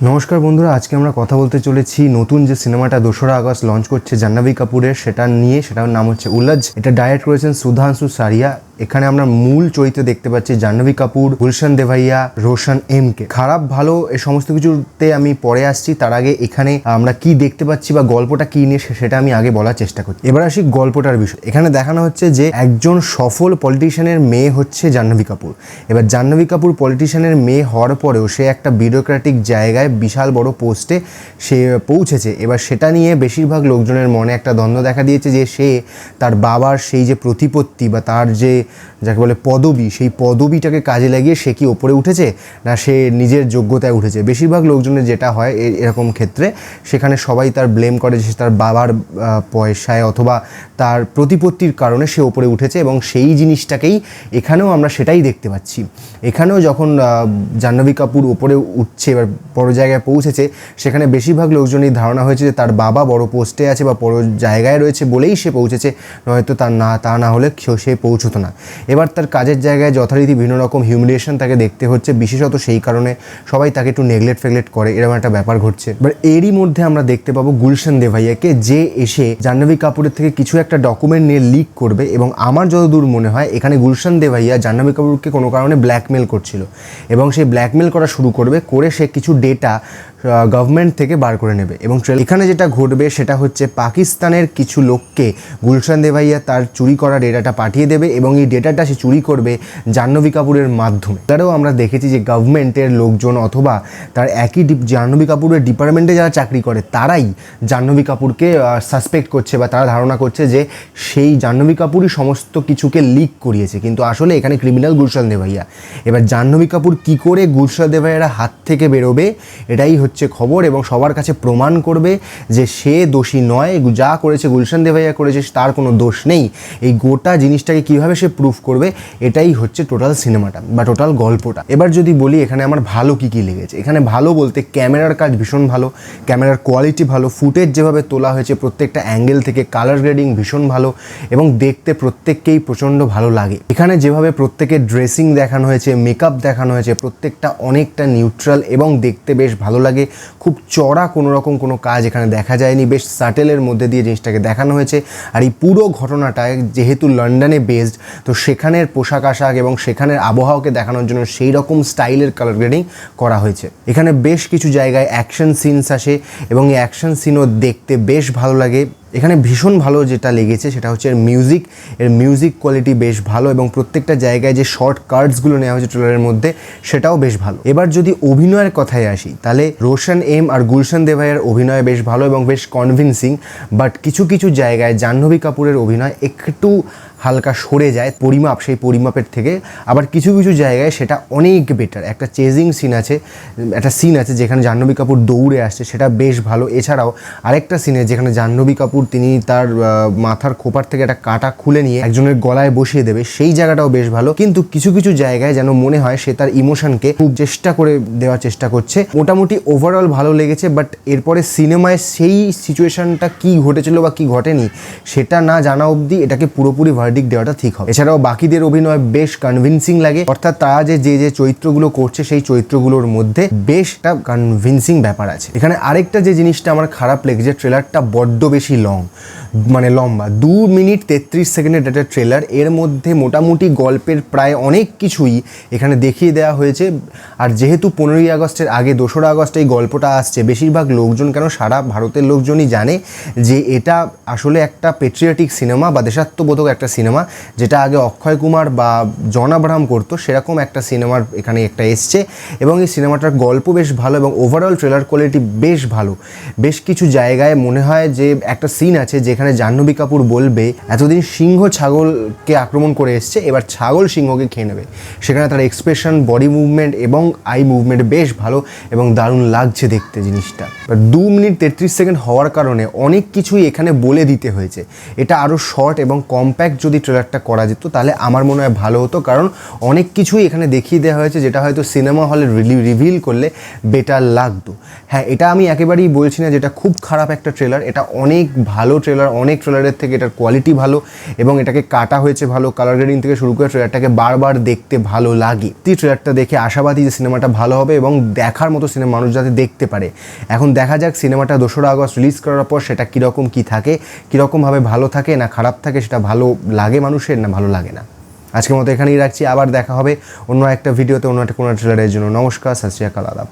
নমস্কার বন্ধুরা, আজকে আমরা কথা বলতে চলেছি নতুন যে সিনেমাটা 2রা আগস্ট লঞ্চ করছে জাহ্নবী কাপুরের, সেটার নিয়ে। সেটার নাম হচ্ছে উলঝ। এটা ডাইরেক্ট করেছেন সুধাংশু সারিয়া। এখানে আমরা মূল চরিত্রে দেখতে পাচ্ছি জাহ্নবী কাপুর, গুলশান দেভাইয়া, রোশন এম কে। খারাপ ভালো এই সমস্ত কিছুতে আমি পরে আসছি। তার আগে এখানে আমরা কি দেখতে পাচ্ছি বা গল্পটা কি নিয়ে সেটা আমি আগে বলার চেষ্টা করছি। এবার আসি গল্পটার বিষয়। এখানে দেখানো হচ্ছে যে একজন সফল পলিটিশিয়ানের মেয়ে হচ্ছে জাহ্নবী কাপুর। এবার জাহ্নবী কাপুর পলিটিশিয়ানের মেয়ে হওয়ার পরেও সে একটা বিউরোক্রেটিক জায়গায় বিশাল বড় পোস্টে সে পৌঁছেছে। এবার সেটা নিয়ে বেশিরভাগ লোকজনের মনে একটা দ্বন্দ্ব দেখা দিয়েছে যে সে তার বাবার সেই যে প্রতিপত্তি বা তার যে যাকে বলে পদবি, সেই পদবিটাকে কাজে লাগিয়ে সে কি ওপরে উঠেছে না সে নিজের যোগ্যতায় উঠেছে। বেশিরভাগ লোকজনের যেটা হয় এরকম ক্ষেত্রে, সেখানে সবাই তার ব্লেম করে যে তার বাবার পয়সায় অথবা তার প্রতিপত্তির কারণে সে ওপরে উঠেছে, এবং সেই জিনিসটাকেই এখানেও আমরা সেটাই দেখতে পাচ্ছি। এখানেও যখন জাহ্নবী কাপুর ওপরে উঠছে, এবার বড় জায়গায় পৌঁছেছে, সেখানে বেশিরভাগ লোকজনই ধারণা হয়েছে যে তার বাবা বড় পোস্টে আছে বা বড় জায়গায় রয়েছে বলেই সে পৌঁছেছে, নয়তো তা না হলে সে পৌঁছতো না। এবার তার কাজের জায়গায় যথারীতি বিভিন্ন রকম হিউমিলিয়েশন তাকে দেখতে হচ্ছে, বিশেষত সেই কারণে সবাই তাকে একটু নেগলেক্ট করে, এরকম একটা ব্যাপার ঘটছে। এবার এরই মধ্যে আমরা দেখতে পাবো গুলশান দেভাইয়াকে, যে এসে জাহ্নবী কাপুরের থেকে কিছু একটা ডকুমেন্ট নিয়ে লিক করবে। এবং আমার যতদূর মনে হয় এখানে গুলশান দেভাইয়া জাহ্নবী কাপুরকে কোনো কারণে ব্ল্যাকমেল করছিল, এবং সে ব্ল্যাকমেল করা শুরু করে সে কিছু ডেটা গভর্নমেন্ট থেকে বার করে নেবে। এবং এখানে যেটা ঘটবে সেটা হচ্ছে পাকিস্তানের কিছু লোককে গুলশান দেভাইয়া তার চুরি করা ডেটাটা পাঠিয়ে দেবে, এবং এই ডেটাটা সে চুরি করবে জাহ্নবী কাপুরের মাধ্যমে। তারও আমরা দেখেছি যে গভর্নমেন্টের লোকজন অথবা তার একই জাহ্নবী কাপুরের ডিপার্টমেন্টে যারা চাকরি করে তারাই জাহ্নবী কাপুরকে সাসপেক্ট করছে, বা তারা ধারণা করছে যে সেই জাহ্নবী কাপুরই সমস্ত কিছুকে লিক করিয়েছে, কিন্তু আসলে এখানে ক্রিমিনাল গুলশান দেভাইয়া। এবার জাহ্নবী কাপুর কি করে গুলশান দেভাইয়ার হাত থেকে বেরোবে এটাই হচ্ছে খবর, এবং সবার কাছে প্রমাণ করবে যে সে দোষী নয়, যা করেছে গুলশান দেভাইয়া করেছে তার কোনো দোষ নেই। এই গোটা জিনিসটাকে কিভাবে সে প্রুফ করবে, এটাই হচ্ছে টোটাল সিনেমাটা বা টোটাল গল্পটা। এবার যদি বলি এখানে আমার ভালো কি লেগেছে, এখানে ভালো বলতে ক্যামেরার কাজ ভীষণ ভালো, ক্যামেরার কোয়ালিটি ভালো, ফুটেজ যেভাবে তোলা হয়েছে প্রত্যেকটা অ্যাঙ্গেল থেকে, কালার গ্রেডিং ভীষণ ভালো, এবং দেখতে প্রত্যেককেই প্রচণ্ড ভালো লাগে। এখানে যেভাবে প্রত্যেকের ড্রেসিং দেখানো হয়েছে, মেকআপ দেখানো হয়েছে, প্রত্যেকটা অনেকটা নিউট্রাল এবং দেখতে বেশ ভালো লাগে। খুব চড়া কোনো কাজ এখানে দেখা যায়নি, বেশ সাটেলের মধ্যে দিয়ে জিনিসটাকে দেখানো হয়েছে। আর এই পুরো ঘটনাটায় যেহেতু লন্ডনে বেসড, তো সেখানের পোশাক আশাক এবং সেখানের আবহাওয়াকে দেখানোর জন্য সেই রকম স্টাইলের কালার গ্রেডিং করা হয়েছে। এখানে বেশ কিছু জায়গায় অ্যাকশন সিনস আসে, এবং এই অ্যাকশন সিনও দেখতে বেশ ভালো লাগে। এখানে ভীষণ ভালো যেটা লেগেছে সেটা হচ্ছে এর মিউজিক কোয়ালিটি বেশ ভালো, এবং প্রত্যেকটা জায়গায় যে শর্ট কাটসগুলো নেওয়া হয়েছে ট্রেলারের মধ্যে সেটাও বেশ ভালো। এবার যদি অভিনয়ের কথায় আসি, তাহলে রোশন এম আর গুলশান দেভাইয়ার অভিনয় বেশ ভালো এবং বেশ কনভিন্সিং, বাট কিছু জায়গায় জাহ্নবী কাপুরের অভিনয় একটু হালকা সরে যায় সেই পরিমাপের থেকে। আবার কিছু জায়গায় সেটা অনেক বেটার। একটা চেজিং সিন আছে যেখানে জাহ্নবী কাপুর দৌড়ে আসছে, সেটা বেশ ভালো। এছাড়াও আরেকটা সিনে যেখানে জাহ্নবী কাপুর তিনি তার মাথার খোপার থেকে একটা কাঁটা খুলে নিয়ে একজনের গলায় বসিয়ে দেবে, সেই জায়গাটাও বেশ ভালো। কিন্তু কিছু জায়গায় যেন মনে হয় সে তার ইমোশনকে খুব দেওয়ার চেষ্টা করছে। মোটামুটি ওভারঅল ভালো লেগেছে, বাট এরপরে সিনেমায় সেই সিচুয়েশনটা কি ঘটেছিল বা কি ঘটেনি সেটা না জানা অবধি এটাকে পুরোপুরি ভার্ডিক্ট দেওয়াটা ঠিক হবে। এছাড়াও বাকিদের অভিনয় বেশ কনভিন্সিং লাগে, অর্থাৎ তারা যে চরিত্রগুলো করছে সেই চরিত্রগুলোর মধ্যে বেশ একটা কনভিন্সিং ব্যাপার আছে। এখানে আরেকটা যে জিনিসটা আমার খারাপ লেগেছে, ট্রেলারটা বড্ড বেশি লম্বা, 2 মিনিট 33 সেকেন্ডের একটা ট্রেলার। এর মধ্যে মোটামুটি গল্পের প্রায় অনেক কিছুই এখানে দেখিয়ে দেওয়া হয়েছে। আর যেহেতু 15ই আগস্টের আগে 2রা আগস্ট এই গল্পটা আসছে, বেশিরভাগ লোকজন কেন সারা ভারতের লোকজনই জানে যে এটা আসলে একটা পেট্রিয়টিক সিনেমা বা দেশাত্মবোধক একটা সিনেমা, যেটা আগে অক্ষয় কুমার বা জন আব্রাহাম করতো, সেরকম একটা সিনেমার এখানে একটা এসছে। এবং এই সিনেমাটার গল্প বেশ ভালো, এবং ওভারঅল ট্রেলার কোয়ালিটি বেশ ভালো। বেশ কিছু জায়গায় মনে হয় যে একটা সিন আছে যেখানে জাহ্নবী কাপুর বলবে এতদিন সিংহ ছাগলকে আক্রমণ করে এসছে, এবার ছাগল সিংহকে খেয়ে নেবে। সেখানে তার এক্সপ্রেশন, বডি মুভমেন্ট এবং আই মুভমেন্ট বেশ ভালো এবং দারুণ লাগছে দেখতে জিনিসটা। 2 মিনিট 33 সেকেন্ড হওয়ার কারণে অনেক কিছুই এখানে বলে দিতে হয়েছে। এটা আরও শর্ট এবং কম্প্যাক্ট যদি ট্রেলারটা করা যেত তাহলে আমার মনে হয় ভালো হতো, কারণ অনেক কিছুই এখানে দেখিয়ে দেওয়া হয়েছে যেটা হয়তো সিনেমা হলে রিভিল করলে বেটার লাগতো। হ্যাঁ, এটা আমি একেবারেই বলছি না যেটা খুব খারাপ একটা ট্রেলার, এটা অনেক ভালো ট্রেলার, অনেক ট্রেলারের থেকে এটার কোয়ালিটি ভালো এবং এটাকে কাটা হয়েছে ভালো, কালার গ্রেডিং থেকে শুরু করে ট্রেলারটাকে বারবার দেখতে ভালো লাগে। ট্রেলারটা দেখে আশাবাদী যে সিনেমাটা ভালো হবে এবং দেখার মতো সিনেমা মানুষ যাতে দেখতে পারে। এখন দেখা যাক সিনেমাটা 2রা আগস্ট রিলিজ করার পর সেটা কীরকম কী থাকে, কীরকমভাবে ভালো থাকে না খারাপ থাকে, সেটা ভালো লাগে মানুষের না ভালো লাগে না। আজকের মতো এখানেই রাখছি, আবার দেখা হবে অন্য একটা ভিডিওতে অন্য একটা কোনো ট্রেলারের জন্য। নমস্কার, সত শ্রী আকাল, আদাব।